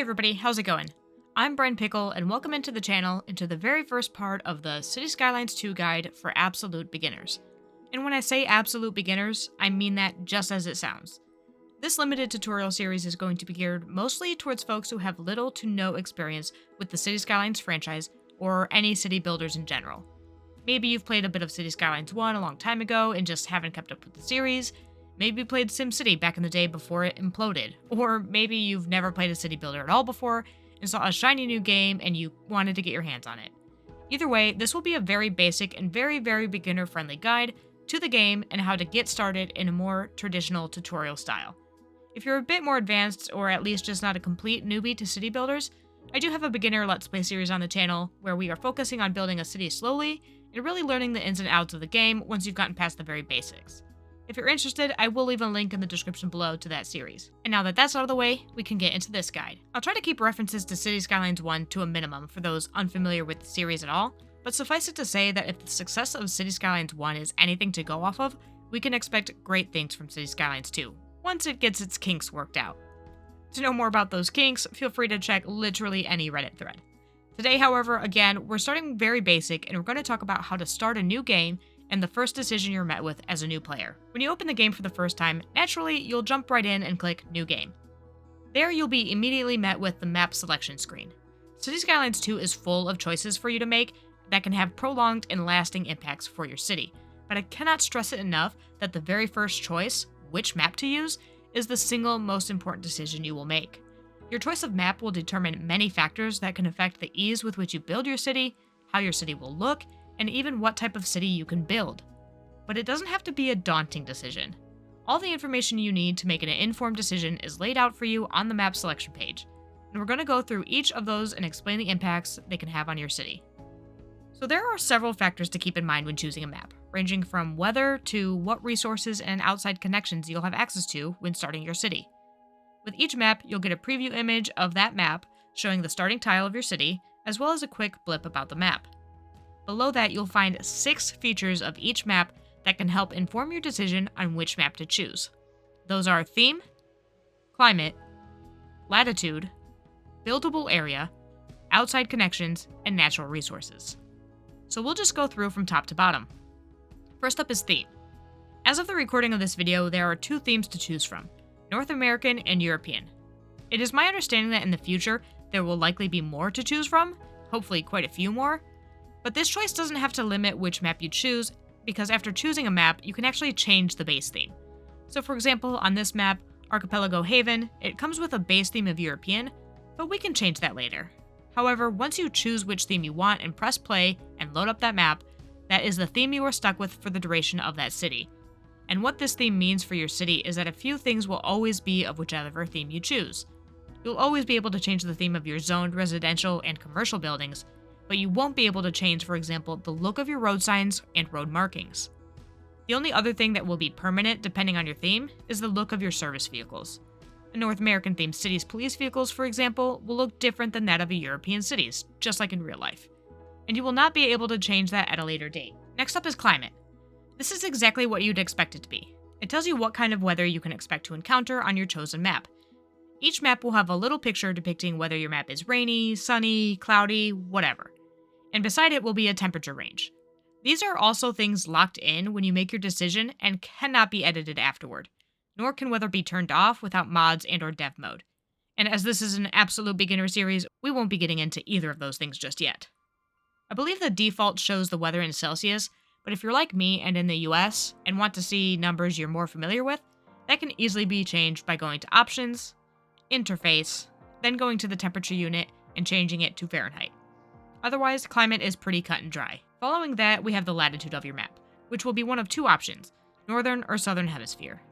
Hey everybody, how's it going? I'm Brian Pickle, and welcome into the channel, into the very first part of the Cities Skylines 2 guide for absolute beginners. And when I say absolute beginners, I mean that just as it sounds. This limited tutorial series is going to be geared mostly towards folks who have little to no experience with the Cities Skylines franchise or any city builders in general. Maybe you've played a bit of Cities Skylines 1 a long time ago and just haven't kept up with the series. Maybe you played SimCity back in the day before it imploded. Or maybe you've never played a city builder at all before and saw a shiny new game and you wanted to get your hands on it. Either way, this will be a very basic and very beginner-friendly guide to the game and how to get started in a more traditional tutorial style. If you're a bit more advanced, or at least just not a complete newbie to city builders, I do have a beginner Let's Play series on the channel where we are focusing on building a city slowly and really learning the ins and outs of the game once you've gotten past the very basics. If you're interested, I will leave a link in the description below to that series. And now that that's out of the way, we can get into this guide. I'll try to keep references to Cities Skylines 1 to a minimum for those unfamiliar with the series at all, but suffice it to say that if the success of Cities Skylines 1 is anything to go off of, we can expect great things from Cities Skylines 2, once it gets its kinks worked out. To know more about those kinks, feel free to check literally any Reddit thread. Today, however, again, we're starting very basic, and we're going to talk about how to start a new game and the first decision you're met with as a new player. When you open the game for the first time, naturally, you'll jump right in and click New Game. There, you'll be immediately met with the map selection screen. Cities Skylines 2 is full of choices for you to make that can have prolonged and lasting impacts for your city, but I cannot stress it enough that the very first choice, which map to use, is the single most important decision you will make. Your choice of map will determine many factors that can affect the ease with which you build your city, how your city will look, and even what type of city you can build. But it doesn't have to be a daunting decision. All the information you need to make an informed decision is laid out for you on the map selection page, and we're going to go through each of those and explain the impacts they can have on your city. So there are several factors to keep in mind when choosing a map, ranging from weather to what resources and outside connections you'll have access to when starting your city. With each map, you'll get a preview image of that map showing the starting tile of your city, as well as a quick blip about the map. Below that, you'll find 6 features of each map that can help inform your decision on which map to choose. Those are theme, climate, latitude, buildable area, outside connections, and natural resources. So we'll just go through from top to bottom. First up is theme. As of the recording of this video, there are 2 themes to choose from, North American and European. It is my understanding that in the future, there will likely be more to choose from, hopefully quite a few more, but this choice doesn't have to limit which map you choose, because after choosing a map, you can actually change the base theme. So for example, on this map, Archipelago Haven, it comes with a base theme of European, but we can change that later. However, once you choose which theme you want and press play and load up that map, that is the theme you are stuck with for the duration of that city. And what this theme means for your city is that a few things will always be of whichever theme you choose. You'll always be able to change the theme of your zoned residential and commercial buildings, but you won't be able to change, for example, the look of your road signs and road markings. The only other thing that will be permanent depending on your theme is the look of your service vehicles. A North American themed city's police vehicles, for example, will look different than that of a European city's, just like in real life. And you will not be able to change that at a later date. Next up is climate. This is exactly what you'd expect it to be. It tells you what kind of weather you can expect to encounter on your chosen map. Each map will have a little picture depicting whether your map is rainy, sunny, cloudy, whatever. And beside it will be a temperature range. These are also things locked in when you make your decision and cannot be edited afterward, nor can weather be turned off without mods and or dev mode. And as this is an absolute beginner series, we won't be getting into either of those things just yet. I believe the default shows the weather in Celsius, but if you're like me and in the US and want to see numbers you're more familiar with, that can easily be changed by going to Options, Interface, then going to the temperature unit and changing it to Fahrenheit. Otherwise, climate is pretty cut and dry. Following that, we have the latitude of your map, which will be one of 2 options, Northern or Southern Hemisphere.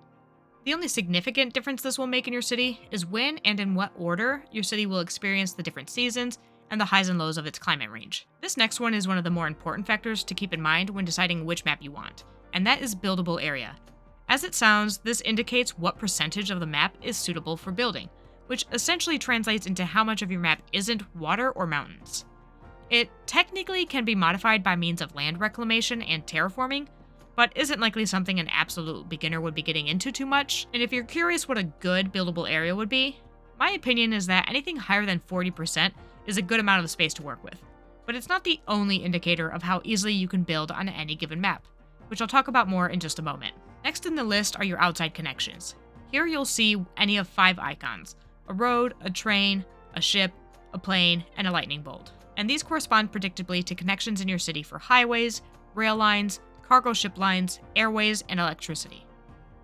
The only significant difference this will make in your city is when and in what order your city will experience the different seasons and the highs and lows of its climate range. This next one is one of the more important factors to keep in mind when deciding which map you want, and that is buildable area. As it sounds, this indicates what percentage of the map is suitable for building, which essentially translates into how much of your map isn't water or mountains. It technically can be modified by means of land reclamation and terraforming, but isn't likely something an absolute beginner would be getting into too much. And if you're curious what a good buildable area would be, My opinion is that anything higher than 40% is a good amount of space to work with, but it's not the only indicator of how easily you can build on any given map, which I'll talk about more in just a moment. Next in the list are your outside connections. Here you'll see any of 5 icons: a road, a train, a ship, a plane, and a lightning bolt. And these correspond predictably to connections in your city for highways, rail lines, cargo ship lines, airways, and electricity.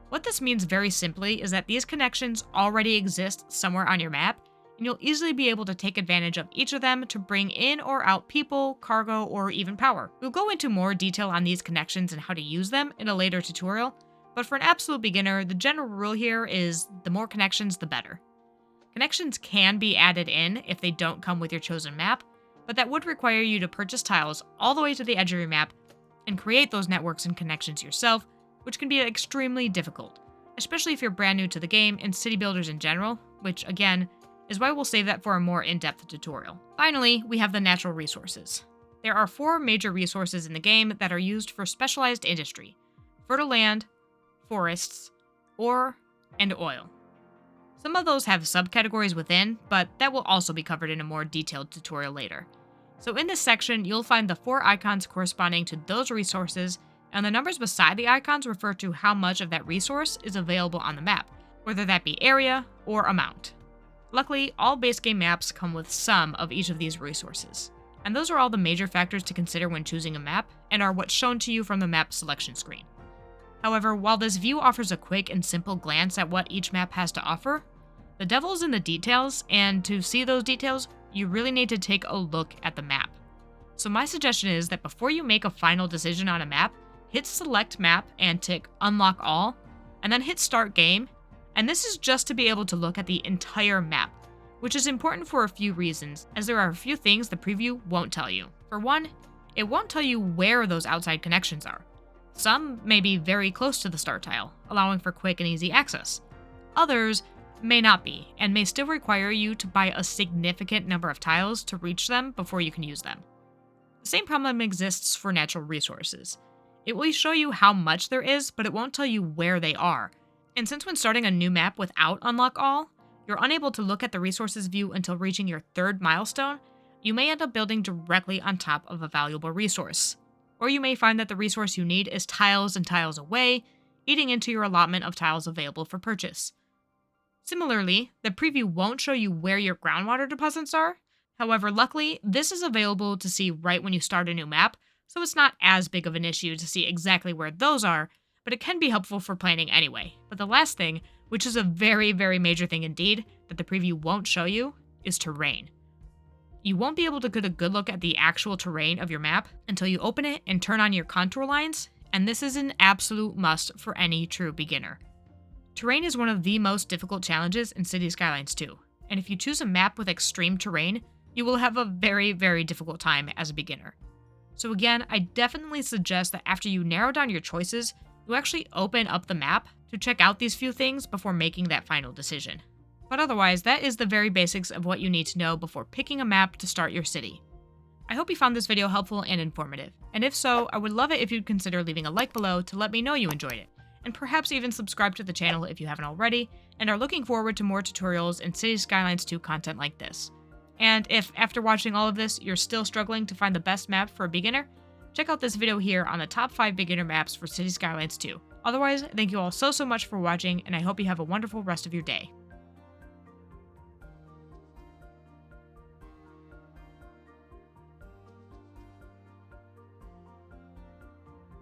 What this means very simply is that these connections already exist somewhere on your map, and you'll easily be able to take advantage of each of them to bring in or out people, cargo, or even power. We'll go into more detail on these connections and how to use them in a later tutorial, but for an absolute beginner, the general rule here is the more connections, the better. Connections can be added in if they don't come with your chosen map, but that would require you to purchase tiles all the way to the edge of your map and create those networks and connections yourself, which can be extremely difficult, especially if you're brand new to the game and city builders in general, which again, is why we'll save that for a more in-depth tutorial. Finally, we have the natural resources. There are 4 major resources in the game that are used for specialized industry: fertile land, forests, ore, and oil. Some of those have subcategories within, but that will also be covered in a more detailed tutorial later. So in this section, you'll find the 4 icons corresponding to those resources, and the numbers beside the icons refer to how much of that resource is available on the map, whether that be area or amount. Luckily, all base game maps come with some of each of these resources. And those are all the major factors to consider when choosing a map, and are what's shown to you from the map selection screen. However, while this view offers a quick and simple glance at what each map has to offer, the devil's in the details, and to see those details, you really need to take a look at the map. So my suggestion is that before you make a final decision on a map, hit select map and tick unlock all, and then hit start game, and this is just to be able to look at the entire map, which is important for a few reasons, as there are a few things the preview won't tell you. For one, it won't tell you where those outside connections are. Some may be very close to the start tile, allowing for quick and easy access. Others may not be, and may still require you to buy a significant number of tiles to reach them before you can use them. The same problem exists for natural resources. It will show you how much there is, but it won't tell you where they are. And since when starting a new map without Unlock All, you're unable to look at the resources view until reaching your 3rd milestone, you may end up building directly on top of a valuable resource. Or you may find that the resource you need is tiles and tiles away, eating into your allotment of tiles available for purchase. Similarly, the preview won't show you where your groundwater deposits are. However, luckily, this is available to see right when you start a new map, so it's not as big of an issue to see exactly where those are, but it can be helpful for planning anyway. But the last thing, which is a very, very major thing indeed, that the preview won't show you, is terrain. You won't be able to get a good look at the actual terrain of your map until you open it and turn on your contour lines, and this is an absolute must for any true beginner. Terrain is one of the most difficult challenges in Cities Skylines 2, and if you choose a map with extreme terrain, you will have a very, very difficult time as a beginner. So again, I definitely suggest that after you narrow down your choices, you actually open up the map to check out these few things before making that final decision. But otherwise, that is the very basics of what you need to know before picking a map to start your city. I hope you found this video helpful and informative, and if so, I would love it if you'd consider leaving a like below to let me know you enjoyed it, and perhaps even subscribe to the channel if you haven't already, and are looking forward to more tutorials and Cities Skylines 2 content like this. And if, after watching all of this, you're still struggling to find the best map for a beginner, check out this video here on the top 5 beginner maps for Cities Skylines 2. Otherwise, thank you all so much for watching, and I hope you have a wonderful rest of your day.